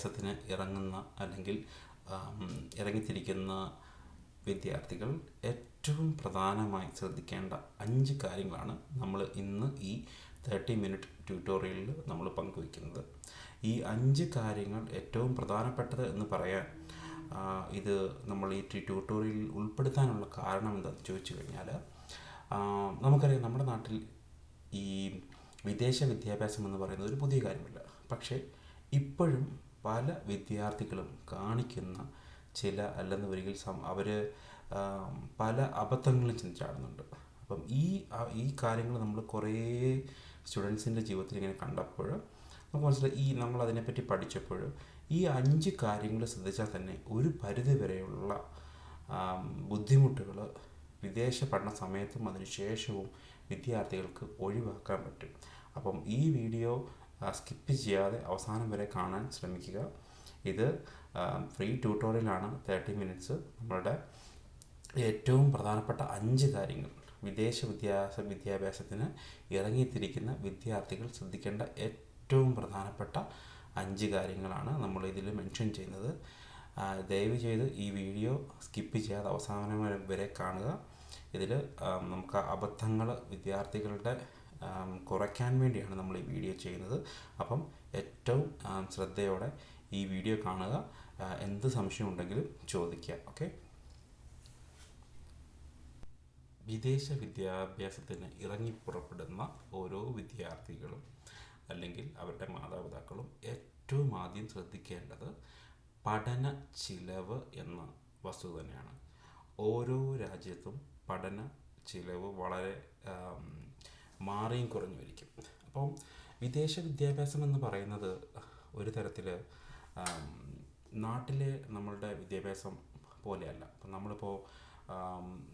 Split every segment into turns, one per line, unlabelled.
വിദ്യാഭ്യാസത്തിന് ഇറങ്ങുന്ന അല്ലെങ്കിൽ ഇറങ്ങിത്തിരിക്കുന്ന വിദ്യാർത്ഥികൾ ഏറ്റവും പ്രധാനമായി ശ്രദ്ധിക്കേണ്ട 5 കാര്യങ്ങളാണ് നമ്മൾ ഇന്ന് ഈ 30 മിനിറ്റ് ട്യൂട്ടോറിയലിൽ നമ്മൾ പങ്കുവയ്ക്കുന്നത്. ഈ 5 കാര്യങ്ങൾ ഏറ്റവും പ്രധാനപ്പെട്ടത് എന്ന് പറയാൻ ഇത് നമ്മൾ ഈ ട്യൂട്ടോറിയലിൽ ഉൾപ്പെടുത്താനുള്ള കാരണം എന്താണെന്ന് ചോദിച്ചു കഴിഞ്ഞാൽ, നമുക്കറിയാം നമ്മുടെ നാട്ടിൽ ഈ വിദേശ വിദ്യാഭ്യാസം എന്ന് പറയുന്നത് ഒരു പുതിയ കാര്യമല്ല. പക്ഷേ ഇപ്പോഴും പല വിദ്യാർത്ഥികളും കാണിക്കുന്ന ചില അല്ലെന്ന് ഒരിക്കൽ അവർ പല അബദ്ധങ്ങളും ചാടുന്നുണ്ട്. അപ്പം ഈ കാര്യങ്ങൾ നമ്മൾ കുറേ സ്റ്റുഡൻസിൻ്റെ ജീവിതത്തിൽ ഇങ്ങനെ കണ്ടപ്പോൾ നമുക്ക് മനസ്സിലായി, നമ്മൾ അതിനെപ്പറ്റി പഠിച്ചപ്പോൾ ഈ 5 കാര്യങ്ങൾ ശ്രദ്ധിച്ചാൽ തന്നെ ഒരു പരിധി വരെയുള്ള ബുദ്ധിമുട്ടുകൾ വിദേശ പഠന സമയത്തും അതിനുശേഷവും വിദ്യാർത്ഥികൾക്ക് ഒഴിവാക്കാൻ പറ്റും. അപ്പം ഈ വീഡിയോ സ്കിപ്പ് ചെയ്യാതെ അവസാനം വരെ കാണാൻ ശ്രമിക്കുക. ഇത് ഫ്രീ ട്യൂട്ടോറിയലാണ്. 30 മിനിറ്റ്സ് നമ്മളുടെ ഏറ്റവും പ്രധാനപ്പെട്ട 5 കാര്യങ്ങൾ, വിദേശ വിദ്യാഭ്യാസത്തിന് ഇറങ്ങിത്തിരിക്കുന്ന വിദ്യാർത്ഥികൾ ശ്രദ്ധിക്കേണ്ട ഏറ്റവും പ്രധാനപ്പെട്ട 5 കാര്യങ്ങളാണ് നമ്മൾ ഇതിൽ മെൻഷൻ ചെയ്യുന്നത്. ദയവ് ചെയ്ത് ഈ വീഡിയോ സ്കിപ്പ് ചെയ്യാതെ അവസാനം വരെ കാണുക. ഇതിൽ നമുക്ക് അബദ്ധങ്ങൾ വിദ്യാർത്ഥികളുടെ കുറയ്ക്കാൻ വേണ്ടിയാണ് നമ്മൾ ഈ വീഡിയോ ചെയ്യുന്നത്. അപ്പം ഏറ്റവും ശ്രദ്ധയോടെ ഈ വീഡിയോ കാണുക. എന്ത് സംശയം ഉണ്ടെങ്കിലും ചോദിക്കുക. ഓക്കെ. വിദേശ വിദ്യാഭ്യാസത്തിന് ഇറങ്ങിപ്പുറപ്പെടുന്ന ഓരോ വിദ്യാർത്ഥികളും അല്ലെങ്കിൽ അവരുടെ മാതാപിതാക്കളും ഏറ്റവും ആദ്യം ശ്രദ്ധിക്കേണ്ടത് പഠന ചിലവ് എന്ന വസ്തുത തന്നെയാണ്. ഓരോ രാജ്യത്തും പഠന ചിലവ് വളരെ മാറിയും കുറഞ്ഞുമിരിക്കും. അപ്പം വിദേശ വിദ്യാഭ്യാസം എന്ന് പറയുന്നത് ഒരു തരത്തിൽ നാട്ടിലെ നമ്മളുടെ വിദ്യാഭ്യാസം പോലെയല്ല. അപ്പം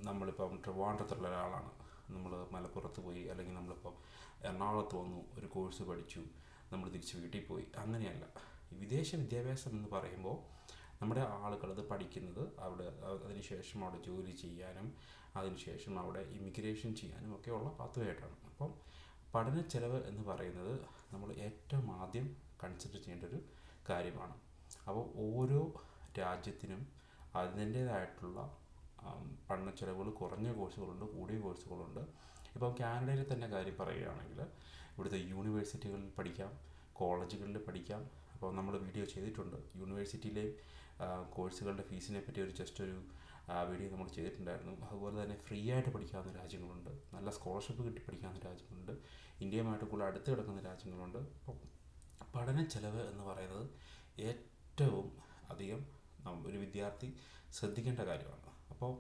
നമ്മളിപ്പം ട്രിവാൻഡ്രത്തുള്ള ഒരാളാണ്, നമ്മൾ മലപ്പുറത്ത് പോയി, അല്ലെങ്കിൽ നമ്മളിപ്പം എറണാകുളത്ത് വന്നു ഒരു കോഴ്സ് പഠിച്ചു, നമ്മൾ തിരിച്ച് വീട്ടിൽ പോയി, അങ്ങനെയല്ല. വിദേശ വിദ്യാഭ്യാസം എന്ന് പറയുമ്പോൾ നമ്മുടെ ആളുകൾ അത് പഠിക്കുന്നത് അവിടെ അതിനുശേഷം അവിടെ ജോലി ചെയ്യാനും അതിനുശേഷം അവിടെ ഇമിഗ്രേഷൻ ചെയ്യാനും ഒക്കെയുള്ള പാത്വയായിട്ടാണ്. അപ്പം പഠന ചെലവ് എന്ന് പറയുന്നത് നമ്മൾ ഏറ്റവും ആദ്യം കൺസിഡർ ചെയ്യേണ്ട ഒരു കാര്യമാണ്. അപ്പോൾ ഓരോ രാജ്യത്തിനും അതിൻ്റേതായിട്ടുള്ള പഠന ചെലവുകൾ കുറഞ്ഞ കോഴ്സുകളുണ്ട്, കൂടിയ കോഴ്സുകളുണ്ട്. ഇപ്പം കാനഡയിൽ തന്നെ കാര്യം പറയുകയാണെങ്കിൽ ഇവിടുത്തെ യൂണിവേഴ്സിറ്റികളിൽ പഠിക്കാം, കോളേജുകളിൽ പഠിക്കാം. അപ്പോൾ നമ്മൾ വീഡിയോ ചെയ്തിട്ടുണ്ട് യൂണിവേഴ്സിറ്റിയിലെ കോഴ്സുകളുടെ ഫീസിനെ പറ്റി ഒരു വീഡിയോ നമ്മൾ ചെയ്തിട്ടുണ്ടായിരുന്നു. അതുപോലെ തന്നെ ഫ്രീ ആയിട്ട് പഠിക്കാവുന്ന രാജ്യങ്ങളുണ്ട്, നല്ല സ്കോളർഷിപ്പ് കിട്ടി പഠിക്കാവുന്ന രാജ്യങ്ങളുണ്ട്, ഇന്ത്യയുമായിട്ട് കൂടുതൽ അടുത്ത് കിടക്കുന്ന രാജ്യങ്ങളുണ്ട്. അപ്പോൾ പഠന ചെലവ് എന്ന് പറയുന്നത് ഏറ്റവും അധികം ഒരു വിദ്യാർത്ഥി ശ്രദ്ധിക്കേണ്ട കാര്യമാണ്. അപ്പോൾ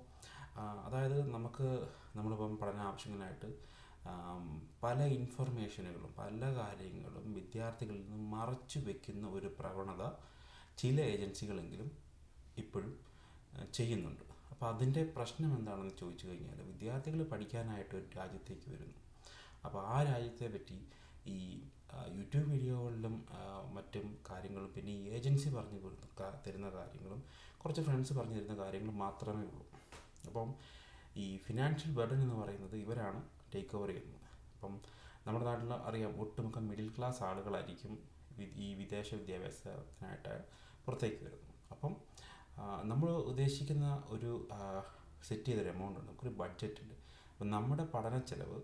അതായത് നമ്മളിപ്പം പഠന ആവശ്യങ്ങളായിട്ട് പല ഇൻഫർമേഷനുകളും പല കാര്യങ്ങളും വിദ്യാർത്ഥികളിൽ നിന്ന് മറച്ചു വയ്ക്കുന്ന ഒരു പ്രവണത ചില ഏജൻസികളെങ്കിലും ഇപ്പോഴും ചെയ്യുന്നുണ്ട്. അപ്പോൾ അതിൻ്റെ പ്രശ്നം എന്താണെന്ന് ചോദിച്ചു കഴിഞ്ഞാൽ, വിദ്യാർത്ഥികൾ പഠിക്കാനായിട്ട് ഒരു രാജ്യത്തേക്ക് വരുന്നു. അപ്പോൾ ആ രാജ്യത്തെ പറ്റി ഈ യൂട്യൂബ് വീഡിയോകളിലും മറ്റും കാര്യങ്ങളും പിന്നെ ഈ ഏജൻസി പറഞ്ഞു തരുന്ന കാര്യങ്ങളും കുറച്ച് ഫ്രണ്ട്സ് പറഞ്ഞു തരുന്ന കാര്യങ്ങളും മാത്രമേ ഉള്ളൂ. അപ്പം ഈ ഫിനാൻഷ്യൽ ബർഡൻ എന്ന് പറയുന്നത് ഇവരാണ് ടേക്ക് ഓവർ ചെയ്യുന്നത്. അപ്പം നമ്മുടെ നാട്ടിൽ അറിയാം, ഒട്ടുമിക്ക മിഡിൽ ക്ലാസ് ആളുകളായിരിക്കും ഈ വിദേശ വിദ്യാഭ്യാസത്തിനായിട്ട് പുറത്തേക്ക് വരുന്നത്. അപ്പം നമ്മൾ ഉദ്ദേശിക്കുന്ന ഒരു സെറ്റ് ചെയ്തൊരു എമൗണ്ട് ഉണ്ട്, നമുക്കൊരു ബഡ്ജറ്റ് ഉണ്ട്. അപ്പം നമ്മുടെ പഠന ചെലവ്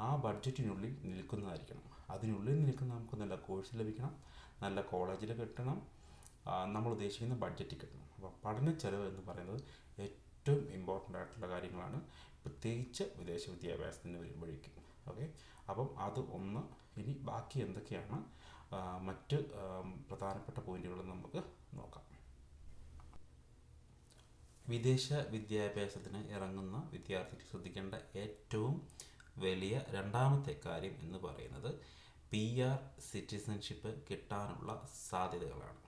ആ ബഡ്ജറ്റിനുള്ളിൽ നിൽക്കുന്നതായിരിക്കണം. അതിനുള്ളിൽ നിൽക്കുന്ന നമുക്ക് നല്ല കോഴ്സ് ലഭിക്കണം, നല്ല കോളേജിൽ കിട്ടണം, നമ്മൾ ഉദ്ദേശിക്കുന്ന ബഡ്ജറ്റിൽ കിട്ടണം. അപ്പോൾ പഠന ചെലവ് എന്ന് പറയുന്നത് ഏറ്റവും ഇമ്പോർട്ടൻ്റ് ആയിട്ടുള്ള കാര്യങ്ങളാണ്, പ്രത്യേകിച്ച് വിദേശ വിദ്യാഭ്യാസത്തിന് വരുമ്പോഴേക്കും. ഓക്കെ. അപ്പം അത് ഒന്ന്. ഇനി ബാക്കി എന്തൊക്കെയാണ് മറ്റ് പ്രധാനപ്പെട്ട പോയിന്റുകൾ നമുക്ക് നോക്കാം. വിദേശ വിദ്യാഭ്യാസത്തിന് ഇറങ്ങുന്ന വിദ്യാർത്ഥികൾ ശ്രദ്ധിക്കേണ്ട ഏറ്റവും വലിയ രണ്ടാമത്തെ കാര്യം എന്ന് പറയുന്നത് PR സിറ്റിസൺഷിപ്പ് കിട്ടാനുള്ള സാധ്യതകളാണ്.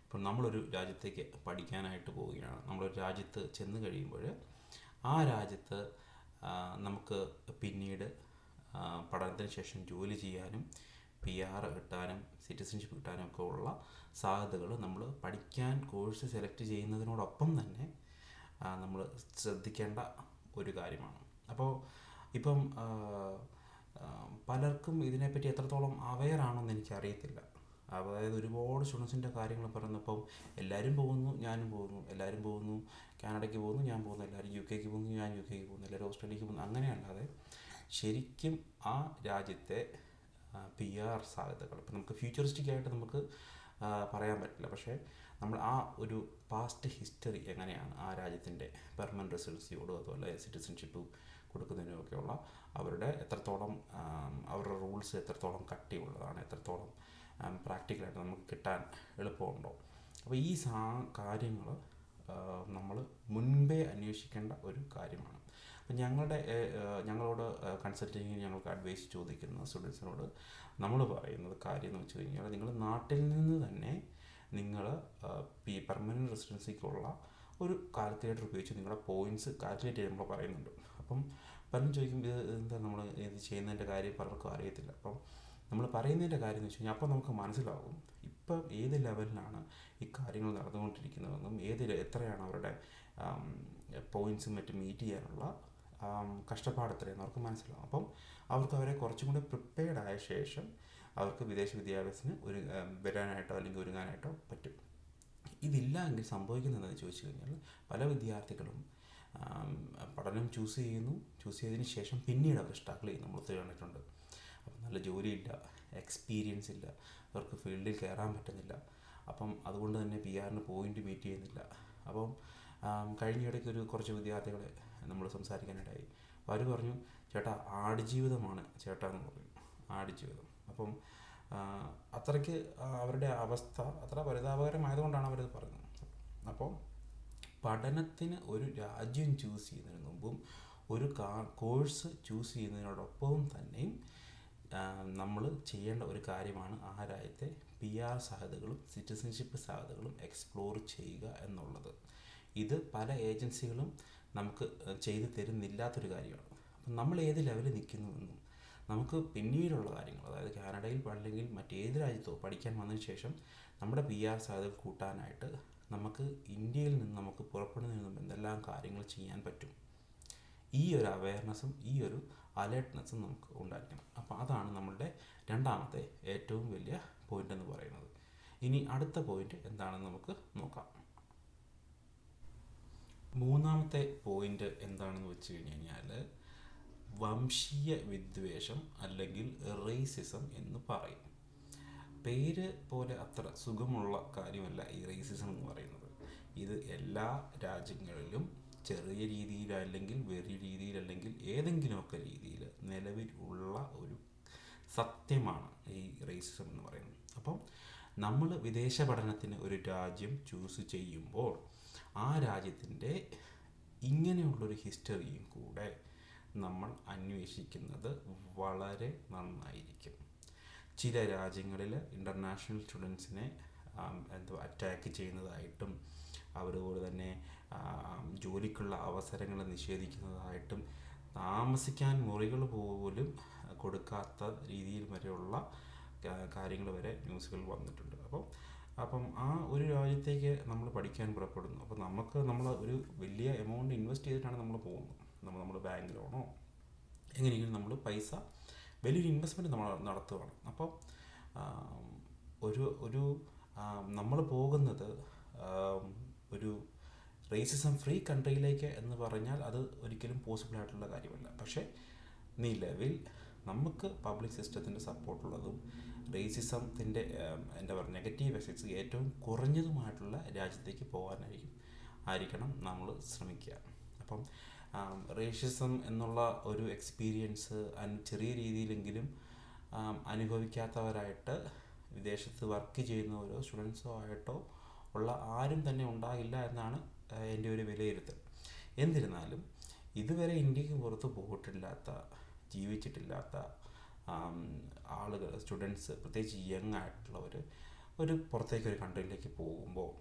ഇപ്പം നമ്മളൊരു രാജ്യത്തേക്ക് പഠിക്കാനായിട്ട് പോവുകയാണ്. നമ്മളൊരു രാജ്യത്ത് ചെന്ന് കഴിയുമ്പോൾ ആ രാജ്യത്ത് നമുക്ക് പിന്നീട് പഠനത്തിന് ശേഷം ജോലി ചെയ്യാനും PR കിട്ടാനും സിറ്റിസൺഷിപ്പ് കിട്ടാനും ഒക്കെ ഉള്ള സാധ്യതകൾ നമ്മൾ പഠിക്കാൻ കോഴ്സ് സെലക്ട് ചെയ്യുന്നതിനോടൊപ്പം തന്നെ നമ്മൾ ശ്രദ്ധിക്കേണ്ട ഒരു കാര്യമാണ്. അപ്പോൾ ഇപ്പം പലർക്കും ഇതിനെപ്പറ്റി എത്രത്തോളം അവെയർ ആണെന്ന് എനിക്കറിയത്തില്ല. അതായത് ഒരുപാട് സ്റ്റുഡൻസിൻ്റെ കാര്യങ്ങൾ പറഞ്ഞപ്പം എല്ലാവരും പോകുന്നു, ഞാനും പോകുന്നു, എല്ലാവരും പോകുന്നു, കാനഡയ്ക്ക് പോകുന്നു, ഞാൻ പോകുന്നു, എല്ലാവരും യു കെക്ക് പോകുന്നു, ഞാൻ യു കെക്ക് പോകുന്നു, എല്ലാവരും ഓസ്ട്രേലിയക്ക് പോകുന്നു, അങ്ങനെയല്ലാതെ ശരിക്കും ആ രാജ്യത്തെ പി ആർ സാധ്യതകൾ ഇപ്പം നമുക്ക് ഫ്യൂച്ചറിസ്റ്റിക് ആയിട്ട് നമുക്ക് പറയാൻ പറ്റില്ല. പക്ഷേ നമ്മൾ ആ ഒരു പാസ്റ്റ് ഹിസ്റ്ററി എങ്ങനെയാണ് ആ രാജ്യത്തിൻ്റെ പെർമനൻറ്റ് റെസിഡൻസിയോടും അതുപോലെ സിറ്റിസൺഷിപ്പ് കൊടുക്കുന്നതിനുമൊക്കെയുള്ള അവരുടെ എത്രത്തോളം അവരുടെ റൂൾസ് എത്രത്തോളം കട്ടിയുള്ളതാണ്, എത്രത്തോളം പ്രാക്ടിക്കലായിട്ട് നമുക്ക് കിട്ടാൻ എളുപ്പമുണ്ടോ. അപ്പോൾ ഈ കാര്യങ്ങൾ നമ്മൾ മുൻപേ അന്വേഷിക്കേണ്ട ഒരു കാര്യമാണ്. അപ്പം ഞങ്ങളോട് കൺസൾട്ടിങ്ങിന് ഞങ്ങൾക്ക് അഡ്വൈസ് ചോദിക്കുന്ന സ്റ്റുഡൻസിനോട് നമ്മൾ പറയുന്നത് കാര്യം എന്ന് വെച്ച് കഴിഞ്ഞാൽ, നിങ്ങൾ നാട്ടിൽ നിന്ന് തന്നെ നിങ്ങൾ പെർമനൻറ്റ് റെസിഡൻസിക്കുള്ള ഒരു കാൽക്കുലേറ്റർ ഉപയോഗിച്ച് നിങ്ങളുടെ പോയിൻറ്റ്സ് കാൽക്കുലേറ്റ് ചെയ്യാൻ നമ്മൾ പറയുന്നുണ്ട്. അപ്പം പലരും ചോദിക്കും ഇത് എന്താ നമ്മൾ ഇത് ചെയ്യുന്നതിൻ്റെ കാര്യം പലർക്കും അറിയത്തില്ല. അപ്പം നമ്മൾ പറയുന്നതിൻ്റെ കാര്യം എന്ന് വെച്ച് കഴിഞ്ഞാൽ അപ്പോൾ നമുക്ക് മനസ്സിലാവും ഇപ്പം ഏത് ലെവലിലാണ് ഈ കാര്യങ്ങൾ നടന്നുകൊണ്ടിരിക്കുന്നതെന്നും എത്രയാണ് അവരുടെ പോയിൻറ്റ്സും മറ്റും മീറ്റ് ചെയ്യാനുള്ള കഷ്ടപ്പാട് എത്രയെന്ന് അവർക്ക് മനസ്സിലാവും. അപ്പം അവരെ കുറച്ചും കൂടെ പ്രിപ്പയർഡ് ആയ ശേഷം അവർക്ക് വിദേശ വിദ്യാഭ്യാസത്തിന് വരാനായിട്ടോ അല്ലെങ്കിൽ ഒരുങ്ങാനായിട്ടോ പറ്റും. ഇതില്ല എങ്കിൽ സംഭവിക്കുന്നതെന്ന് ചോദിച്ചു കഴിഞ്ഞാൽ പല വിദ്യാർത്ഥികളും പഠനം ചൂസ് ചെയ്തതിന് ശേഷം പിന്നീട് അവർ സ്ട്രഗിൾ ചെയ്യും. നമ്മൾ ഒത്തിരി കണ്ടിട്ടുണ്ട്. അപ്പം നല്ല ജോലിയില്ല, എക്സ്പീരിയൻസ് ഇല്ല, അവർക്ക് ഫീൽഡിൽ കയറാൻ പറ്റുന്നില്ല. അപ്പം അതുകൊണ്ട് തന്നെ പി ആറിന് പോയിൻ്റ് മീറ്റ് ചെയ്യുന്നില്ല. അപ്പം കഴിഞ്ഞിടയ്ക്ക് കുറച്ച് വിദ്യാർത്ഥികളെ നമ്മൾ സംസാരിക്കാനിടയായി. അപ്പോൾ അവർ പറഞ്ഞു, ചേട്ടാ ആടുജീവിതമാണ് ചേട്ടാ എന്ന് പറഞ്ഞു. ആടുജീവിതം. അപ്പം അത്രയ്ക്ക് അവരുടെ അവസ്ഥ അത്ര പരിതാപകരമായതുകൊണ്ടാണ് അവരത് പറയുന്നത്. അപ്പോൾ പഠനത്തിന് ഒരു രാജ്യം ചൂസ് ചെയ്യുന്നതിന് മുമ്പും ഒരു കോഴ്സ് ചൂസ് ചെയ്യുന്നതിനോടൊപ്പവും തന്നെയും നമ്മൾ ചെയ്യേണ്ട ഒരു കാര്യമാണ് ആ രാജ്യത്തെ പി ആർ സാധ്യതകളും സിറ്റിസൺഷിപ്പ് സാധ്യതകളും എക്സ്പ്ലോർ ചെയ്യുക എന്നുള്ളത്. ഇത് പല ഏജൻസികളും നമുക്ക് ചെയ്തു തരുന്നില്ലാത്തൊരു കാര്യമാണ്. അപ്പം നമ്മൾ ഏത് ലെവലിൽ നിൽക്കുന്നുവെന്നും നമുക്ക് പിന്നീടുള്ള കാര്യങ്ങൾ, അതായത് കാനഡയിൽ അല്ലെങ്കിൽ മറ്റേത് രാജ്യത്തോ പഠിക്കാൻ വന്നതിന് ശേഷം നമ്മുടെ പി ആർ സാധ്യതകൾ കൂട്ടാനായിട്ട് നമുക്ക് ഇന്ത്യയിൽ നിന്ന് നമുക്ക് പുറപ്പെടുന്നതിന് മുമ്പ് എന്തെല്ലാം കാര്യങ്ങൾ ചെയ്യാൻ പറ്റും, ഈ ഒരു അവയർനെസ്സും ഈ ഒരു അലേർട്ട്നെസ്സും നമുക്ക് ഉണ്ടായിരിക്കണം. അപ്പോൾ അതാണ് നമ്മളുടെ രണ്ടാമത്തെ ഏറ്റവും വലിയ പോയിൻ്റ് എന്ന് പറയുന്നത്. ഇനി അടുത്ത പോയിൻ്റ് എന്താണെന്ന് നമുക്ക് നോക്കാം. മൂന്നാമത്തെ പോയിൻ്റ് എന്താണെന്ന് വെച്ച് കഴിഞ്ഞാൽ വംശീയ വിദ്വേഷം അല്ലെങ്കിൽ റേസിസം എന്ന് പറയും. പേര് പോലെ അത്ര സുഖമുള്ള കാര്യമല്ല ഈ റേസിസം എന്ന് പറയുന്നത്. ഇത് എല്ലാ രാജ്യങ്ങളിലും ചെറിയ രീതിയിൽ അല്ലെങ്കിൽ വലിയ രീതിയിൽ അല്ലെങ്കിൽ ഏതെങ്കിലുമൊക്കെ രീതിയിൽ നിലവിൽ ഉള്ള ഒരു സത്യമാണ് ഈ റേസിസം എന്ന് പറയുന്നത്. അപ്പം നമ്മൾ വിദേശ പഠനത്തിന് ഒരു രാജ്യം ചൂസ് ചെയ്യുമ്പോൾ ആ രാജ്യത്തിൻ്റെ ഇങ്ങനെയുള്ളൊരു ഹിസ്റ്ററിയും കൂടെ നമ്മൾ അന്വേഷിക്കുന്നത് വളരെ നന്നായിരിക്കും. ചില രാജ്യങ്ങളിൽ ഇൻ്റർനാഷണൽ സ്റ്റുഡൻസിനെ അറ്റാക്ക് ചെയ്യുന്നതായിട്ടും അതുപോലെ തന്നെ ജോലിക്കുള്ള അവസരങ്ങൾ നിഷേധിക്കുന്നതായിട്ടും താമസിക്കാൻ മുറികൾ പോലും കൊടുക്കാത്ത രീതിയിൽ വരെയുള്ള കാര്യങ്ങൾ വരെ ന്യൂസുകൾ വന്നിട്ടുണ്ട്. അപ്പം ആ ഒരു രാജ്യത്തേക്ക് നമ്മൾ പഠിക്കാൻ പുറപ്പെടുന്നു. അപ്പോൾ നമ്മൾ ഒരു വലിയ എമൗണ്ട് ഇൻവെസ്റ്റ് ചെയ്തിട്ടാണ് നമ്മൾ പോകുന്നത്. നമ്മൾ ബാങ്ക് ലോണോ എങ്ങനെയെങ്കിലും നമ്മൾ പൈസ വലിയൊരു ഇൻവെസ്റ്റ്മെൻറ്റ് നമ്മൾ നടത്തുകയാണ്. അപ്പോൾ നമ്മൾ പോകുന്നത് ഒരു റേസിസം ഫ്രീ കൺട്രിയിലേക്ക് എന്ന് പറഞ്ഞാൽ അത് ഒരിക്കലും പോസിബിൾ ആയിട്ടുള്ള കാര്യമല്ല. പക്ഷേ നിലവിൽ നമുക്ക് പബ്ലിക് സിസ്റ്റത്തിൻ്റെ സപ്പോർട്ടുള്ളതും റേസിസത്തിൻ്റെ എന്താ പറയുക നെഗറ്റീവ് എഫക്ട്സ് ഏറ്റവും കുറഞ്ഞതുമായിട്ടുള്ള രാജ്യത്തേക്ക് പോകാനായിരിക്കണം നമ്മൾ ശ്രമിക്കുക. അപ്പം റേസിസം എന്നുള്ള ഒരു എക്സ്പീരിയൻസ് ചെറിയ രീതിയിലെങ്കിലും അനുഭവിക്കാത്തവരായിട്ട് വിദേശത്ത് വർക്ക് ചെയ്യുന്നവരോ സ്റ്റുഡൻസോ ആയിട്ടോ ഉള്ള ആരും തന്നെ ഉണ്ടാകില്ല എന്നാണ് എൻ്റെ ഒരു വിലയിരുത്തൽ. എന്നിരുന്നാലും ഇതുവരെ ഇന്ത്യക്ക് പുറത്ത് പോയിട്ടില്ലാത്ത ജീവിച്ചിട്ടില്ലാത്ത ആളുകൾ സ്റ്റുഡൻസ് പ്രത്യേകിച്ച് യങ് ആയിട്ടുള്ളവർ ഒരു പുറത്തേക്കൊരു കൺട്രിയിലേക്ക് പോകുമ്പോൾ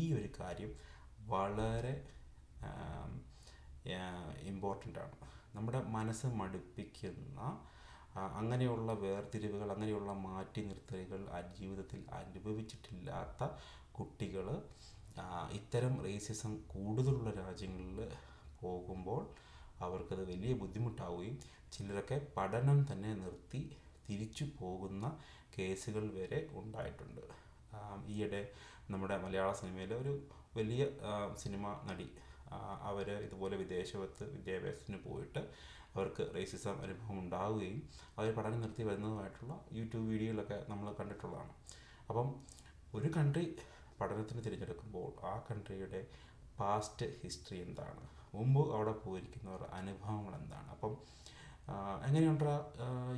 ഈ ഒരു കാര്യം വളരെ ഇമ്പോർട്ടൻ്റ് ആണ്. നമ്മുടെ മനസ്സ് മടുപ്പിക്കുന്ന അങ്ങനെയുള്ള വേർതിരിവുകൾ, അങ്ങനെയുള്ള മാറ്റി നിർത്തലുകൾ ജീവിതത്തിൽ അനുഭവിച്ചിട്ടില്ലാത്ത കുട്ടികൾ ഇത്തരം റേസിസം കൂടുതലുള്ള രാജ്യങ്ങളിൽ പോകുമ്പോൾ അവർക്കത് വലിയ ബുദ്ധിമുട്ടാവുകയും ചിലരൊക്കെ പഠനം തന്നെ നിർത്തി തിരിച്ചു പോകുന്ന കേസുകൾ വരെ ഉണ്ടായിട്ടുണ്ട്. ഈയിടെ നമ്മുടെ മലയാള സിനിമയിലെ ഒരു വലിയ സിനിമ നടി, അവർ ഇതുപോലെ വിദ്യാഭ്യാസത്തിന് പോയിട്ട് അവർക്ക് റേസിസം അനുഭവം ഉണ്ടാവുകയും അവർ പഠനം നിർത്തി വരുന്നതുമായിട്ടുള്ള യൂട്യൂബ് വീഡിയോയിലൊക്കെ നമ്മൾ കണ്ടിട്ടുള്ളതാണ്. അപ്പം ഒരു കൺട്രി പഠനത്തിന് തിരഞ്ഞെടുക്കുമ്പോൾ ആ കൺട്രിയുടെ പാസ്റ്റ് ഹിസ്റ്ററി എന്താണ്, മുമ്പ് അവിടെ പോയിരിക്കുന്നവർ അനുഭവങ്ങൾ എന്താണ്. അപ്പം എങ്ങനെയുണ്ട്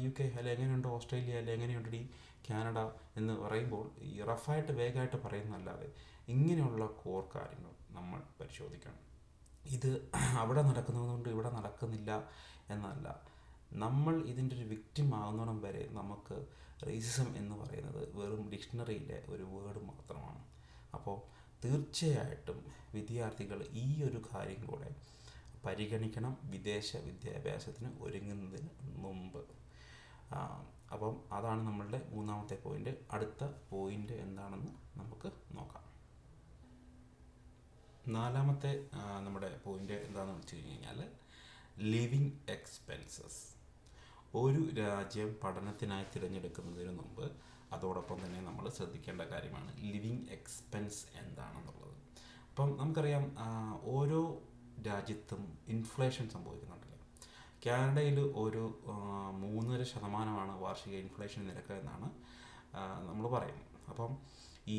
UK, അല്ലെ എങ്ങനെയുണ്ട് ഓസ്ട്രേലിയ, അല്ലെ എങ്ങനെയുണ്ട് കാനഡ എന്ന് പറയുമ്പോൾ ഈ റഫായിട്ട് വേഗമായിട്ട് പറയുന്നതല്ലാതെ ഇങ്ങനെയുള്ള കോർ കാര്യങ്ങൾ നമ്മൾ പരിശോധിക്കണം. ഇത് അവിടെ നടക്കുന്നതുകൊണ്ട് ഇവിടെ നടക്കുന്നില്ല എന്നല്ല, നമ്മൾ ഇതിൻ്റെ ഒരു വിക്റ്റിം ആകുന്നിടം വരെ നമുക്ക് റേസിസം എന്ന് പറയുന്നത് വെറും ഡിക്ഷണറിയിലെ ഒരു വേർഡ് മാത്രമാണ്. അപ്പോൾ തീർച്ചയായിട്ടും വിദ്യാർത്ഥികൾ ഈ ഒരു കാര്യം കൂടെ പരിഗണിക്കണം വിദേശ വിദ്യാഭ്യാസത്തിന് ഒരുങ്ങുന്നതിന് മുമ്പ്. അപ്പം അതാണ് നമ്മളുടെ മൂന്നാമത്തെ പോയിന്റ്. അടുത്ത പോയിന്റ് എന്താണെന്ന് നമുക്ക് നോക്കാം. നാലാമത്തെ നമ്മുടെ പോയിന്റ് എന്താണെന്ന് വെച്ച് കഴിഞ്ഞാൽ ലിവിങ് എക്സ്പെൻസസ്. ഒരു രാജ്യം പഠനത്തിനായി തിരഞ്ഞെടുക്കുന്നതിന് മുമ്പ് അതോടൊപ്പം തന്നെ നമ്മൾ ശ്രദ്ധിക്കേണ്ട കാര്യമാണ് ലിവിങ് എക്സ്പെൻസ് എന്താണെന്നുള്ളത്. അപ്പം നമുക്കറിയാം ഓരോ രാജ്യത്തും ഇൻഫ്ലേഷൻ സംഭവിക്കുന്നുണ്ടല്ലോ. കാനഡയിൽ ഒരു 3.5% വാർഷിക ഇൻഫ്ലേഷൻ നിരക്ക് എന്നാണ് നമ്മൾ പറയുന്നത്. അപ്പം ഈ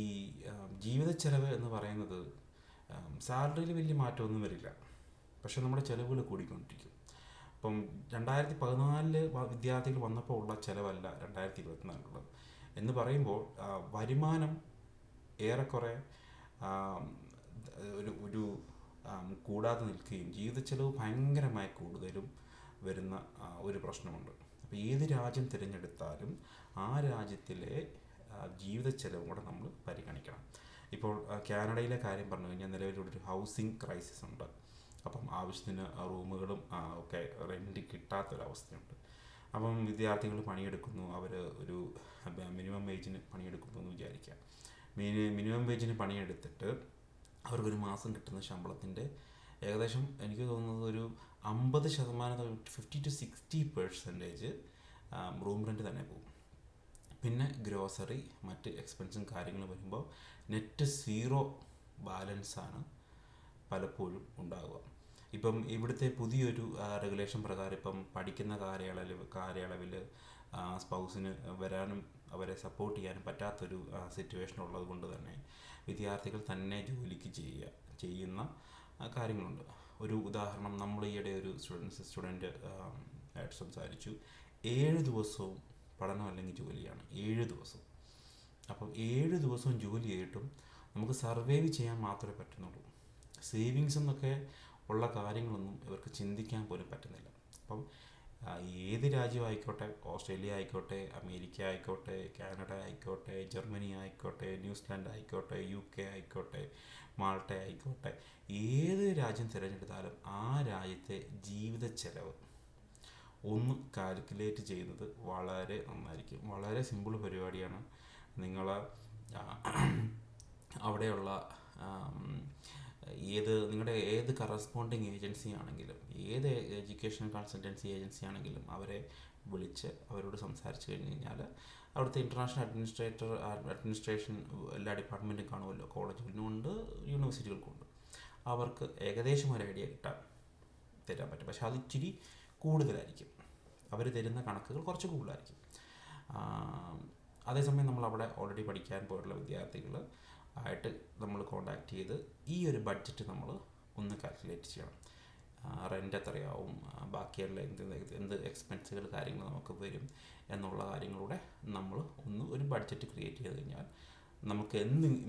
ജീവിത ചെലവ് എന്ന് പറയുന്നത് സാലറിയിൽ വലിയ മാറ്റമൊന്നും വരില്ല, പക്ഷെ നമ്മുടെ ചിലവുകൾ കൂടിക്കൊണ്ടിരിക്കും. അപ്പം 2014 വിദ്യാർത്ഥികൾ വന്നപ്പോൾ ഉള്ള ചിലവല്ല 2024 എന്ന് പറയുമ്പോൾ വരുമാനം ഏറെക്കുറെ ഒരു കൂടാതെ നിൽക്കുകയും ജീവിത ചെലവ് ഭയങ്കരമായി കൂടുതലും വരുന്ന ഒരു പ്രശ്നമുണ്ട്. അപ്പോൾ ഏത് രാജ്യം തിരഞ്ഞെടുത്താലും ആ രാജ്യത്തിലെ ജീവിത ചെലവും കൂടെ നമ്മൾ പരിഗണിക്കണം. ഇപ്പോൾ കാനഡയിലെ കാര്യം പറഞ്ഞു കഴിഞ്ഞാൽ നിലവിലൊരു ഹൗസിംഗ് ക്രൈസിസ് ഉണ്ട്. അപ്പം ആവശ്യത്തിന് റൂമുകളും ഒക്കെ റെൻറ്റ് കിട്ടാത്തൊരവസ്ഥയുണ്ട്. അപ്പം വിദ്യാർത്ഥികൾ പണിയെടുക്കുന്നു, അവർ ഒരു മിനിമം വേജിന് പണിയെടുക്കുന്നു എന്ന് വിചാരിക്കുക. മിനിമം വേജിന് പണിയെടുത്തിട്ട് അവർക്കൊരു മാസം കിട്ടുന്ന ശമ്പളത്തിൻ്റെ ഏകദേശം എനിക്ക് തോന്നുന്നത് ഒരു 50%, 50-60% റൂം റെൻറ്റ് തന്നെ പോകും. പിന്നെ ഗ്രോസറി മറ്റ് എക്സ്പെൻസും കാര്യങ്ങളും വരുമ്പോൾ നെറ്റ് 0 ബാലൻസാണ് പലപ്പോഴും ഉണ്ടാകുക. ഇപ്പം ഇവിടുത്തെ പുതിയൊരു റെഗുലേഷൻ പ്രകാരം ഇപ്പം പഠിക്കുന്ന കാലയളവിൽ സ്പൗസിന് വരാനും അവരെ സപ്പോർട്ട് ചെയ്യാനും പറ്റാത്തൊരു സിറ്റുവേഷൻ ഉള്ളത് കൊണ്ട് തന്നെ വിദ്യാർത്ഥികൾ തന്നെ ജോലിക്ക് ചെയ്യുന്ന കാര്യങ്ങളുണ്ട്. ഒരു ഉദാഹരണം, നമ്മൾ ഈയിടെ ഒരു സ്റ്റുഡൻറ്റ് ആയിട്ട് സംസാരിച്ചു. 7 ദിവസവും പഠനം അല്ലെങ്കിൽ ജോലിയാണ്, 7 ദിവസം. അപ്പം 7 ദിവസവും ജോലി ചെയ്തിട്ടും നമുക്ക് സർവൈവ് ചെയ്യാൻ മാത്രമേ പറ്റുന്നുള്ളൂ. സേവിങ്സ് എന്നൊക്കെ ഉള്ള കാര്യങ്ങളൊന്നും ഇവർക്ക് ചിന്തിക്കാൻ പോലും പറ്റുന്നില്ല. അപ്പം ഏത് രാജ്യമായിക്കോട്ടെ, ഓസ്ട്രേലിയ ആയിക്കോട്ടെ, അമേരിക്ക ആയിക്കോട്ടെ, കാനഡ ആയിക്കോട്ടെ, ജർമ്മനി ആയിക്കോട്ടെ, ന്യൂസിലാൻഡ് ആയിക്കോട്ടെ, UK ആയിക്കോട്ടെ, മാൾട്ട ആയിക്കോട്ടെ, ഏത് രാജ്യം തിരഞ്ഞെടുത്താലും ആ രാജ്യത്തെ ജീവിത ചെലവ് ഒന്ന് കാൽക്കുലേറ്റ് ചെയ്യുന്നത് വളരെ നന്നായിരിക്കും. വളരെ സിമ്പിൾ പരിപാടിയാണ്. നിങ്ങൾ അവിടെയുള്ള നിങ്ങളുടെ ഏത് കറസ്പോണ്ടിങ് ഏജൻസി ആണെങ്കിലും, ഏത് എഡ്യൂക്കേഷൻ കൺസൾട്ടൻസി ഏജൻസി ആണെങ്കിലും അവരെ വിളിച്ച് അവരോട് സംസാരിച്ച് കഴിഞ്ഞ് കഴിഞ്ഞാൽ അവിടുത്തെ ഇൻ്റർനാഷണൽ അഡ്മിനിസ്ട്രേഷൻ എല്ലാ ഡിപ്പാർട്ട്മെൻറ്റും കാണുമല്ലോ, കോളേജുകളിലുമുണ്ട്, യൂണിവേഴ്സിറ്റികൾക്കുണ്ട്. അവർക്ക് ഏകദേശം ഒരു ഐഡിയ തരാൻ പറ്റും. പക്ഷെ അത് ഇച്ചിരി കൂടുതലായിരിക്കും, അവർ തരുന്ന കണക്കുകൾ കുറച്ച് കൂടുതലായിരിക്കും. അതേസമയം നമ്മളവിടെ ഓൾറെഡി പഠിക്കാൻ പോയിട്ടുള്ള വിദ്യാർത്ഥികൾ ആയിട്ട് നമ്മൾ കോണ്ടാക്ട് ചെയ്ത് ഈ ഒരു ബഡ്ജറ്റ് നമ്മൾ ഒന്ന് കാൽക്കുലേറ്റ് ചെയ്യണം. റെൻ്റ് എത്രയാവും, ബാക്കിയുള്ള എന്ത് എക്സ്പെൻസുകൾ കാര്യങ്ങൾ നമുക്ക് വരും എന്നുള്ള കാര്യങ്ങളുടെ നമ്മൾ ഒരു ബഡ്ജറ്റ് ക്രിയേറ്റ് ചെയ്ത് കഴിഞ്ഞാൽ നമുക്ക്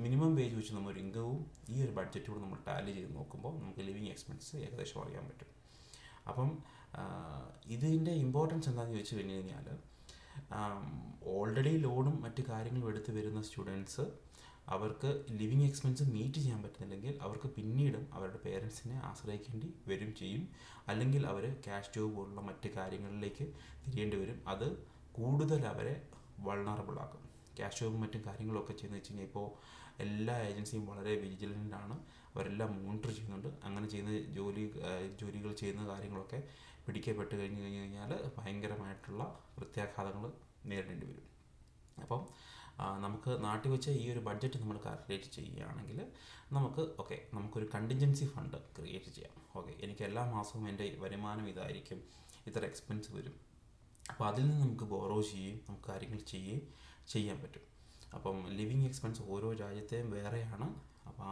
മിനിമം വേജ് വെച്ച് നമ്മൾ ഒരു ഇൻകവും ഈ ഒരു ബഡ്ജറ്റോട് നമ്മൾ ടാലി ചെയ്ത് നോക്കുമ്പോൾ നമുക്ക് ലിവിങ് എക്സ്പെൻസ് ഏകദേശം അറിയാൻ പറ്റും. അപ്പം ഇതിൻ്റെ ഇമ്പോർട്ടൻസ് എന്താണെന്ന് ചോദിച്ചു കഴിഞ്ഞ് കഴിഞ്ഞാൽ ഓൾറെഡി ലോണും മറ്റ് കാര്യങ്ങളും എടുത്ത് വരുന്ന സ്റ്റുഡൻസ് അവർക്ക് ലിവിങ് എക്സ്പെൻസ് മീറ്റ് ചെയ്യാൻ പറ്റുന്നില്ലെങ്കിൽ അവർക്ക് പിന്നീടും അവരുടെ പേരൻസിനെ ആശ്രയിക്കേണ്ടി വരും ചെയ്യും. അല്ലെങ്കിൽ അവർ ക്യാഷ് ജോബ് പോലുള്ള മറ്റ് കാര്യങ്ങളിലേക്ക് തിരിയേണ്ടി വരും. അത് കൂടുതൽ അവരെ വൾണറബിൾ ആക്കും. ക്യാഷ് ജോബും മറ്റും കാര്യങ്ങളൊക്കെ ചെയ്യുന്നത് വെച്ച് കഴിഞ്ഞാൽ ഇപ്പോൾ എല്ലാ ഏജൻസിയും വളരെ വിജിലൻ്റ് ആണ്, അവരെല്ലാം മോണിറ്റർ ചെയ്യുന്നുണ്ട്. അങ്ങനെ ചെയ്യുന്ന ജോലികൾ ചെയ്യുന്ന കാര്യങ്ങളൊക്കെ പിടിക്കപ്പെട്ട് കഴിഞ്ഞാൽ ഭയങ്കരമായിട്ടുള്ള പ്രത്യാഘാതങ്ങൾ നേരിടേണ്ടി വരും. അപ്പം നമുക്ക് നാട്ടിൽ വെച്ച് ഈ ഒരു ബഡ്ജറ്റ് നമ്മൾ കാൽക്കുലേറ്റ് ചെയ്യുകയാണെങ്കിൽ നമുക്ക് നമുക്കൊരു കണ്ടിൻജൻസി ഫണ്ട് ക്രിയേറ്റ് ചെയ്യാം. എനിക്ക് എല്ലാ മാസവും എൻ്റെ വരുമാനം ഇതായിരിക്കും, ഇത്ര എക്സ്പെൻസ് വരും, അപ്പോൾ അതിൽ നിന്ന് നമുക്ക് ബോറോ ചെയ്യുകയും നമുക്ക് കാര്യങ്ങൾ ചെയ്യാൻ പറ്റും. അപ്പം ലിവിങ് എക്സ്പെൻസ് ഓരോ രാജ്യത്തെയും വേറെയാണ്. അപ്പോൾ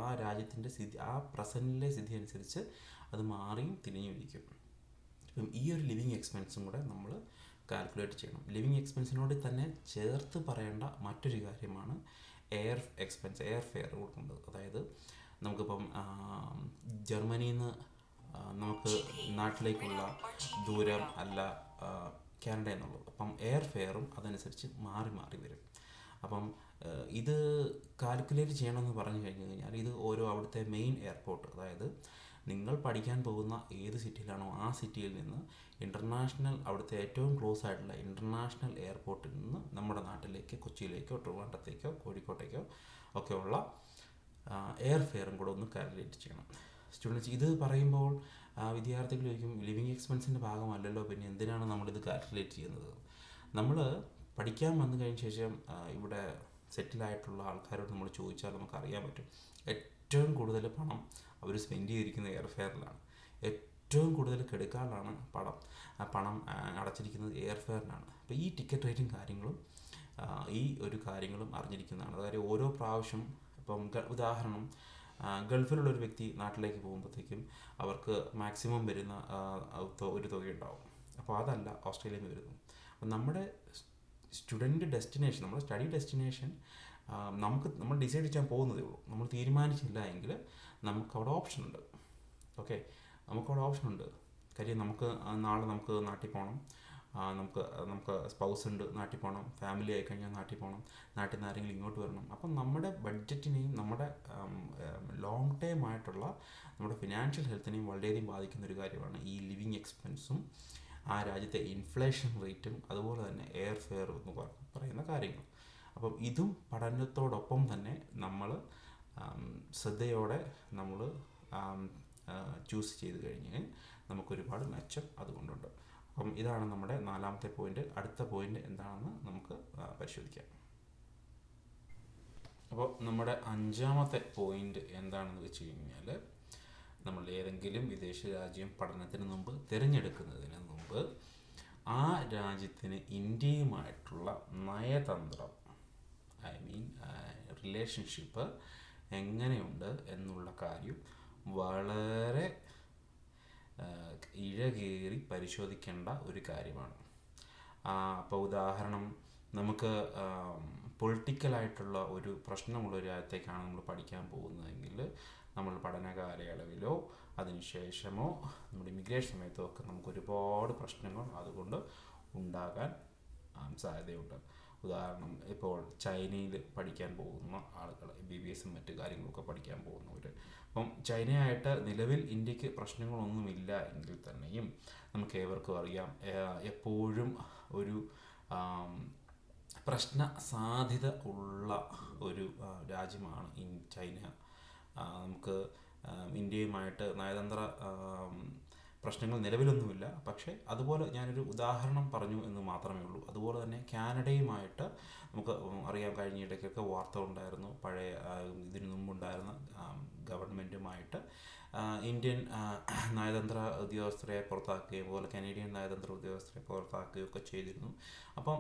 ആ രാജ്യത്തിൻ്റെ സ്ഥിതി, ആ പ്രസൻറ്റിലെ സ്ഥിതി അനുസരിച്ച് അത് മാറിയും തിരിഞ്ഞും ഇരിക്കും. അപ്പം ഈ ഒരു ലിവിങ് എക്സ്പെൻസും കൂടെ നമ്മൾ കാൽക്കുലേറ്റ് ചെയ്യണം. ലിവിങ് എക്സ്പെൻസിനോട് തന്നെ ചേർത്ത് പറയേണ്ട മറ്റൊരു കാര്യമാണ് എയർ ഫെയർ കൊടുക്കേണ്ടത്. അതായത് നമുക്കിപ്പം ജർമ്മനിയിൽ നിന്ന് നമുക്ക് നാട്ടിലേക്കുള്ള ദൂരം അല്ല കാനഡ എന്നുള്ളത്. അപ്പം എയർ ഫെയറും അതനുസരിച്ച് മാറി മാറി വരും. അപ്പം ഇത് കാൽക്കുലേറ്റ് ചെയ്യണമെന്ന് പറഞ്ഞു കഴിഞ്ഞാൽ ഇത് ഓരോ അവിടുത്തെ മെയിൻ എയർപോർട്ട്, അതായത് നിങ്ങൾ പഠിക്കാൻ പോകുന്ന ഏത് സിറ്റിയിലാണോ ആ സിറ്റിയിൽ നിന്ന് ഇൻ്റർനാഷണൽ, അവിടുത്തെ ഏറ്റവും ക്ലോസ് ആയിട്ടുള്ള ഇൻ്റർനാഷണൽ എയർപോർട്ടിൽ നിന്ന് നമ്മുടെ നാട്ടിലേക്ക്, കൊച്ചിയിലേക്കോ ട്രിവാൻഡ്രത്തേക്കോ കോഴിക്കോട്ടേക്കോ ഒക്കെ ഉള്ള എയർ ഫെയറും കൂടെ ഒന്ന് കാൽക്കുലേറ്റ് ചെയ്യണം. സ്റ്റുഡൻസ് ഇത് പറയുമ്പോൾ വിദ്യാർത്ഥികൾ ചോദിക്കും, ലിവിങ് എക്സ്പെൻസിൻ്റെ ഭാഗമല്ലല്ലോ, പിന്നെ എന്തിനാണ് നമ്മളിത് കാൽക്കുലേറ്റ് ചെയ്യുന്നത്? നമ്മൾ പഠിക്കാൻ വന്നു കഴിഞ്ഞ ശേഷം ഇവിടെ സെറ്റിലായിട്ടുള്ള ആൾക്കാരോട് നമ്മൾ ചോദിച്ചാൽ നമുക്കറിയാൻ പറ്റും, ഏറ്റവും കൂടുതൽ പണം അവർ സ്പെൻഡ് ചെയ്തിരിക്കുന്നത് എയർ ഫെയറിലാണ്. ഏറ്റവും കൂടുതൽ കെടുക്കാറിലാണ് പണം അടച്ചിരിക്കുന്നത് എയർ ഫെയറിനാണ്. അപ്പോൾ ഈ ടിക്കറ്റ് റേറ്റും കാര്യങ്ങളും ഈ ഒരു കാര്യങ്ങളും അറിഞ്ഞിരിക്കുന്നതാണ്. അതായത് ഓരോ പ്രാവശ്യം ഇപ്പം ഉദാഹരണം, ഗൾഫിലുള്ളൊരു വ്യക്തി നാട്ടിലേക്ക് പോകുമ്പോഴത്തേക്കും അവർക്ക് മാക്സിമം വരുന്ന ഒരു തുകയുണ്ടാവും. അപ്പോൾ അതല്ല ഓസ്ട്രേലിയയിൽ നിന്ന് വരുന്നത്. അപ്പം നമ്മുടെ സ്റ്റുഡൻറ്റ് ഡെസ്റ്റിനേഷൻ, നമ്മുടെ സ്റ്റഡി ഡെസ്റ്റിനേഷൻ നമ്മൾ ഡിസൈഡ് ചെയ്യാൻ പോകുന്നതേ ഉള്ളൂ. നമ്മൾ തീരുമാനിച്ചില്ല എങ്കിൽ നമുക്കവിടെ ഓപ്ഷനുണ്ട്. നമുക്കവിടെ ഓപ്ഷനുണ്ട്. കാര്യം നാളെ നമുക്ക് നാട്ടിൽ പോകണം, നമുക്ക് സ്പൗസ് ഉണ്ട്, നാട്ടിൽ പോകണം, ഫാമിലി ആയിക്കഴിഞ്ഞാൽ നാട്ടിൽ പോകണം, നാട്ടിൽ നിന്ന് ആരെങ്കിലും ഇങ്ങോട്ട് വരണം. അപ്പം നമ്മുടെ ബഡ്ജറ്റിനെയും നമ്മുടെ ലോങ് ടൈം ആയിട്ടുള്ള നമ്മുടെ ഫിനാൻഷ്യൽ ഹെൽത്തിനെയും വളരെയധികം ബാധിക്കുന്ന ഒരു കാര്യമാണ് ഈ ലിവിങ് എക്സ്പെൻസും ആ രാജ്യത്തെ ഇൻഫ്ലേഷൻ റേറ്റും അതുപോലെ തന്നെ എയർ ഫെയർ എന്ന് പറയുന്ന കാര്യങ്ങൾ. അപ്പം ഇതും പഠനത്തോടൊപ്പം തന്നെ നമ്മൾ ശ്രദ്ധയോടെ നമ്മൾ ചൂസ് ചെയ്ത് കഴിഞ്ഞാൽ നമുക്കൊരുപാട് മെച്ചം അതുകൊണ്ടുണ്ട്. അപ്പം ഇതാണ് നമ്മുടെ 4ാമത്തെ പോയിന്റ്. അടുത്ത പോയിന്റ് എന്താണെന്ന് നമുക്ക് പരിശോധിക്കാം. അപ്പോൾ നമ്മുടെ 5ാമത്തെ പോയിന്റ് എന്താണെന്ന് വെച്ച് കഴിഞ്ഞാൽ, നമ്മൾ ഏതെങ്കിലും വിദേശ രാജ്യം പഠനത്തിന് മുമ്പ് തിരഞ്ഞെടുക്കുന്നതിന് മുമ്പ് ആ രാജ്യത്തിന് ഇന്ത്യയുമായിട്ടുള്ള നയതന്ത്രം, റിലേഷൻഷിപ്പ് എങ്ങനെയുണ്ട് എന്നുള്ള കാര്യം വളരെ ഇഴകേറി പരിശോധിക്കേണ്ട ഒരു കാര്യമാണ്. അപ്പോൾ ഉദാഹരണം, നമുക്ക് പൊളിറ്റിക്കലായിട്ടുള്ള ഒരു പ്രശ്നമുള്ള ഒരു രാജ്യത്തേക്കാണ് നമ്മൾ പഠിക്കാൻ പോകുന്നതെങ്കിൽ നമ്മൾ പഠന കാലയളവിലോ അതിനുശേഷമോ നമ്മുടെ ഇമിഗ്രേഷൻ സമയത്തോ ഒക്കെ നമുക്ക് ഒരുപാട് പ്രശ്നങ്ങൾ അതുകൊണ്ട് ഉണ്ടാകാൻ സാധ്യതയുണ്ട്. ഉദാഹരണം, ഇപ്പോൾ ചൈനയിൽ പഠിക്കാൻ പോകുന്ന ആളുകൾ, MBBS മറ്റ് കാര്യങ്ങളൊക്കെ പഠിക്കാൻ പോകുന്നവർ, അപ്പം ചൈനയായിട്ട് നിലവിൽ ഇന്ത്യക്ക് പ്രശ്നങ്ങളൊന്നുമില്ല എങ്കിൽ തന്നെയും നമുക്ക് ഏവർക്കും അറിയാം എപ്പോഴും ഒരു പ്രശ്ന സാധ്യത ഉള്ള ഒരു രാജ്യമാണ് ചൈന. നമുക്ക് ഇന്ത്യയുമായിട്ട് നയതന്ത്ര പ്രശ്നങ്ങൾ നിലവിലൊന്നുമില്ല, പക്ഷേ അതുപോലെ ഞാനൊരു ഉദാഹരണം പറഞ്ഞു എന്ന് മാത്രമേ ഉള്ളൂ. അതുപോലെ തന്നെ കാനഡയുമായിട്ട് നമുക്ക് അറിയാം, കഴിഞ്ഞിടയ്ക്കൊക്കെ വാർത്ത ഉണ്ടായിരുന്നു, പഴയ ഇതിനു മുമ്പുണ്ടായിരുന്ന ഗവൺമെൻറ്റുമായിട്ട് ഇന്ത്യൻ നയതന്ത്ര ഉദ്യോഗസ്ഥരെ പുറത്താക്കുകയും അതുപോലെ കനേഡിയൻ നയതന്ത്ര ഉദ്യോഗസ്ഥരെ പുറത്താക്കുകയും ഒക്കെ ചെയ്തിരുന്നു. അപ്പം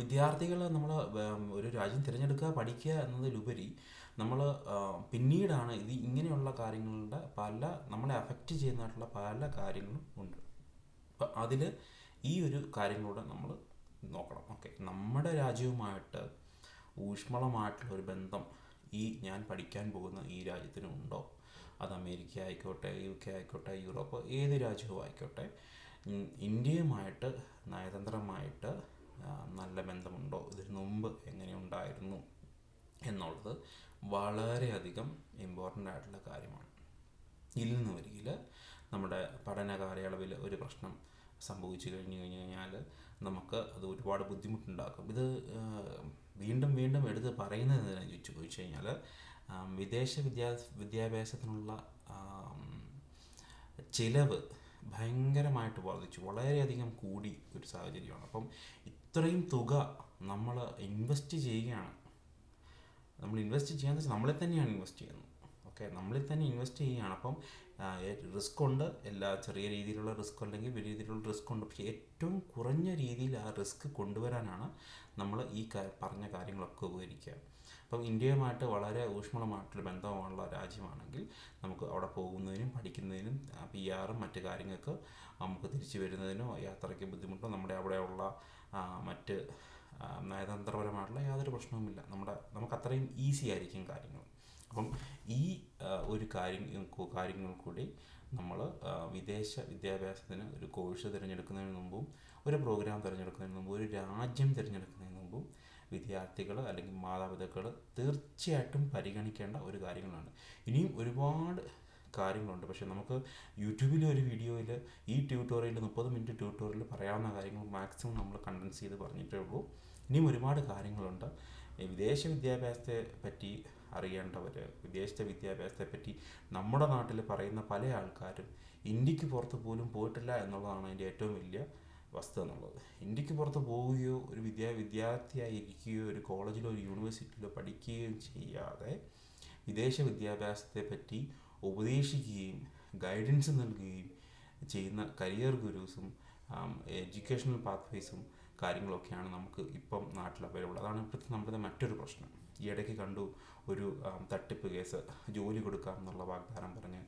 വിദ്യാർത്ഥികൾ നമ്മൾ ഒരു രാജ്യം തിരഞ്ഞെടുക്കുക, പഠിക്കുക എന്നതിലുപരി നമ്മൾ പിന്നീടാണ് ഇങ്ങനെയുള്ള കാര്യങ്ങളുടെ നമ്മളെ അഫക്റ്റ് ചെയ്യുന്നതായിട്ടുള്ള പല കാര്യങ്ങളും ഉണ്ട്. അപ്പം അതിൽ ഈ ഒരു കാര്യങ്ങളൂടെ നമ്മൾ നോക്കണം. നമ്മുടെ രാജ്യവുമായിട്ട് ഊഷ്മളമായിട്ടുള്ളൊരു ബന്ധം ഞാൻ പഠിക്കാൻ പോകുന്ന ഈ രാജ്യത്തിനുണ്ടോ? അത് അമേരിക്ക ആയിക്കോട്ടെ, UK ആയിക്കോട്ടെ, യൂറോപ്പ് ഏത് രാജ്യവും ആയിക്കോട്ടെ, ഇന്ത്യയുമായിട്ട് നയതന്ത്രമായിട്ട് നല്ല ബന്ധമുണ്ടോ, ഇതിനു മുമ്പ് എങ്ങനെയുണ്ടായിരുന്നു എന്നുള്ളത് വളരെയധികം ഇമ്പോർട്ടൻ്റ് ആയിട്ടുള്ള കാര്യമാണ്. ഇതിൽ നിന്ന് വരികിൽ നമ്മുടെ പഠന കാലയളവിൽ ഒരു പ്രശ്നം സംഭവിച്ചു കഴിഞ്ഞാൽ നമുക്ക് അത് ഒരുപാട് ബുദ്ധിമുട്ടുണ്ടാക്കും. ഇത് വീണ്ടും വീണ്ടും എടുത്ത് പറയുന്നത് ചോദിച്ചു കഴിഞ്ഞാൽ, വിദേശ വിദ്യാഭ്യാസത്തിനുള്ള ചിലവ് ഭയങ്കരമായിട്ട് വർദ്ധിച്ചു, വളരെയധികം കൂടി ഒരു സാഹചര്യമാണ്. അപ്പം ഇത്രയും തുക നമ്മൾ ഇൻവെസ്റ്റ് ചെയ്യുകയാണ്. നമ്മൾ ഇൻവെസ്റ്റ് ചെയ്യാന്ന് വെച്ചാൽ നമ്മളെ തന്നെയാണ് ഇൻവെസ്റ്റ് ചെയ്യുന്നത്. ഓക്കെ, നമ്മളിൽ തന്നെ ഇൻവെസ്റ്റ് ചെയ്യുകയാണ്. അപ്പം റിസ്ക് ഉണ്ട്, എല്ലാ ചെറിയ രീതിയിലുള്ള റിസ്ക് അല്ലെങ്കിൽ വലിയ രീതിയിലുള്ള റിസ്ക് ഉണ്ട്. പക്ഷേ ഏറ്റവും കുറഞ്ഞ രീതിയിൽ ആ റിസ്ക് കൊണ്ടുവരാനാണ് നമ്മൾ ഈ പറഞ്ഞ കാര്യങ്ങളൊക്കെ ഉപകരിക്കുക. അപ്പം ഇന്ത്യയുമായിട്ട് വളരെ ഊഷ്മളമായിട്ടുള്ള ബന്ധമുള്ള രാജ്യമാണെങ്കിൽ നമുക്ക് അവിടെ പോകുന്നതിനും പഠിക്കുന്നതിനും PR മറ്റ് കാര്യങ്ങൾക്ക് നമുക്ക് തിരിച്ചു വരുന്നതിനോ യാത്രയ്ക്ക് ബുദ്ധിമുട്ടോ നമ്മുടെ അവിടെയുള്ള മറ്റ് നയതന്ത്രപരമായിട്ടുള്ള യാതൊരു പ്രശ്നവുമില്ല. നമുക്ക് അത്രയും ഈസി ആയിരിക്കും കാര്യങ്ങൾ. അപ്പം ഈ ഒരു കാര്യങ്ങൾ കൂടി നമ്മൾ വിദേശ വിദ്യാഭ്യാസത്തിന് ഒരു കോഴ്സ് തിരഞ്ഞെടുക്കുന്നതിന് മുമ്പും ഒരു പ്രോഗ്രാം തിരഞ്ഞെടുക്കുന്നതിന് മുമ്പും ഒരു രാജ്യം തിരഞ്ഞെടുക്കുന്നതിന് മുമ്പും വിദ്യാർത്ഥികൾ അല്ലെങ്കിൽ മാതാപിതാക്കൾ തീർച്ചയായിട്ടും പരിഗണിക്കേണ്ട ഒരു കാര്യങ്ങളാണ്. ഇനിയും ഒരുപാട് കാര്യങ്ങളുണ്ട്. പക്ഷേ നമുക്ക് യൂട്യൂബിലെ ഒരു വീഡിയോയിൽ ഈ ട്യൂട്ടോറിയൽ 30 മിനിറ്റ് ട്യൂട്ടോറിയൽ പറയാവുന്ന കാര്യങ്ങൾ മാക്സിമം നമ്മൾ കണ്ടൻസ് ചെയ്ത് പറഞ്ഞിട്ടേ ഉള്ളൂ. ഇനിയും ഒരുപാട് കാര്യങ്ങളുണ്ട്. വിദേശ വിദ്യാഭ്യാസത്തെ പറ്റി അറിയേണ്ടവർ, വിദേശത്തെ വിദ്യാഭ്യാസത്തെ പറ്റി നമ്മുടെ നാട്ടിൽ പറയുന്ന പല ആൾക്കാരും ഇന്ത്യക്ക് പുറത്ത് പോലും പോയിട്ടില്ല എന്നുള്ളതാണ് അതിൻ്റെ ഏറ്റവും വലിയ വസ്തുത എന്നുള്ളത്. ഇന്ത്യക്ക് പുറത്ത് പോവുകയോ ഒരു വിദ്യാർത്ഥിയായി ഇരിക്കുകയോ ഒരു കോളേജിലോ ഒരു യൂണിവേഴ്സിറ്റിയിലോ പഠിക്കുകയോ ചെയ്യാതെ വിദേശ വിദ്യാഭ്യാസത്തെ പറ്റി ഉപദേശിക്കുകയും ഗൈഡൻസ് നൽകുകയും ചെയ്യുന്ന കരിയർ ഗുരുസും എഡ്യൂക്കേഷണൽ പാത്വേസും കാര്യങ്ങളൊക്കെയാണ് നമുക്ക് ഇപ്പം നാട്ടിൽ അവൈലബിൾ. അതാണ് ഇപ്പോഴത്തെ നമ്മുടെ മറ്റൊരു പ്രശ്നം. ഈ ഇടയ്ക്ക് കണ്ടു ഒരു തട്ടിപ്പ് കേസ്, ജോലി കൊടുക്കാം എന്നുള്ള വാഗ്ദാനം പറഞ്ഞ്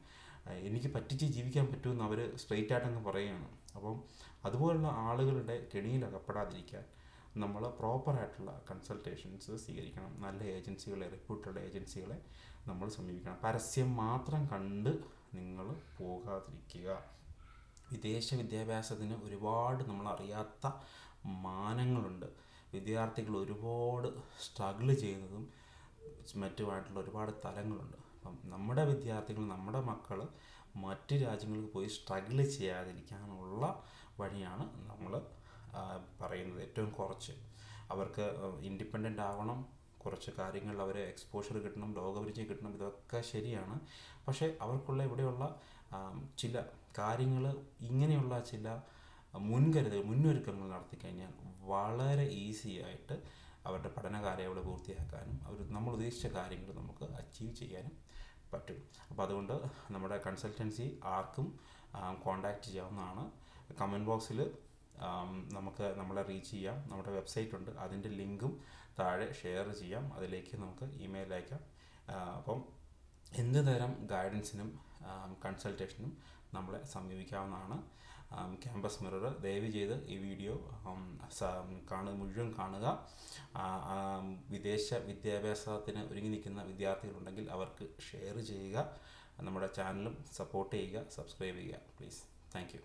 എനിക്ക് പറ്റിച്ച് ജീവിക്കാൻ പറ്റുമെന്ന് അവർ സ്ട്രെയിറ്റ് ആയിട്ടങ്ങ് പറയുകയാണ്. അപ്പം അതുപോലുള്ള ആളുകളുടെ കെണിയിൽ അകപ്പെടാതിരിക്കാൻ നമ്മൾ പ്രോപ്പറായിട്ടുള്ള കൺസൾട്ടേഷൻസ് സ്വീകരിക്കണം. നല്ല ഏജൻസികളെ, റെപ്യൂട്ടഡ് ഏജൻസികളെ നമ്മൾ സമീപിക്കണം. പരസ്യം മാത്രം കണ്ട് നിങ്ങൾ പോകാതിരിക്കുക. വിദേശ വിദ്യാഭ്യാസത്തിന് ഒരുപാട് നമ്മളറിയാത്ത മാനങ്ങളുണ്ട്. വിദ്യാർത്ഥികൾ ഒരുപാട് സ്ട്രഗിൾ ചെയ്യുന്നതും മറ്റുമായിട്ടുള്ള ഒരുപാട് തലങ്ങളുണ്ട്. അപ്പം നമ്മുടെ വിദ്യാർത്ഥികൾ, നമ്മുടെ മക്കൾ മറ്റ് രാജ്യങ്ങൾക്ക് പോയി സ്ട്രഗിൾ ചെയ്യാതിരിക്കാനുള്ള വഴിയാണ് നമ്മൾ പറയുന്നത്. ഏറ്റവും കുറച്ച് അവർക്ക് ഇൻഡിപെൻഡൻ്റ് ആവണം, കുറച്ച് കാര്യങ്ങളിൽ അവരെ എക്സ്പോഷർ കിട്ടണം, ലോകപരിചയം കിട്ടണം, ഇതൊക്കെ ശരിയാണ്. പക്ഷേ അവർക്കുള്ള ഇവിടെയുള്ള ചില കാര്യങ്ങൾ, ഇങ്ങനെയുള്ള ചില മുന്നൊരുക്കങ്ങൾ നടത്തിക്കഴിഞ്ഞാൽ വളരെ ഈസി ആയിട്ട് അവരുടെ പഠന കാലയളവ് പൂർത്തിയാക്കാനും നമ്മൾ ഉദ്ദേശിച്ച കാര്യങ്ങൾ നമുക്ക് അച്ചീവ് ചെയ്യാനും പറ്റും. അപ്പോൾ അതുകൊണ്ട് നമ്മുടെ കൺസൾട്ടൻസി ആർക്കും കോൺടാക്റ്റ് ചെയ്യാവുന്നതാണ്. കമൻറ്റ് ബോക്സിൽ നമുക്ക് നമ്മളെ റീച്ച് ചെയ്യാം. നമ്മുടെ വെബ്സൈറ്റ് ഉണ്ട്, അതിൻ്റെ ലിങ്കും താഴെ ഷെയർ ചെയ്യാം. അതിലേക്ക് നമുക്ക് ഇമെയിൽ അയക്കാം. അപ്പം എന്ത് തരം ഗൈഡൻസിനും കൺസൾട്ടേഷനും നമ്മളെ സമീപിക്കാവുന്നതാണ്. ക്യാമ്പസ് മിറർ ദയവ് ചെയ്ത് ഈ വീഡിയോ മുഴുവൻ കാണുക. വിദേശ വിദ്യാഭ്യാസത്തിന് ഒരുങ്ങി നിൽക്കുന്ന വിദ്യാർത്ഥികളുണ്ടെങ്കിൽ അവർക്ക് ഷെയർ ചെയ്യുക. നമ്മുടെ ചാനലും സപ്പോർട്ട് ചെയ്യുക, സബ്സ്ക്രൈബ് ചെയ്യുക പ്ലീസ്. Thank you.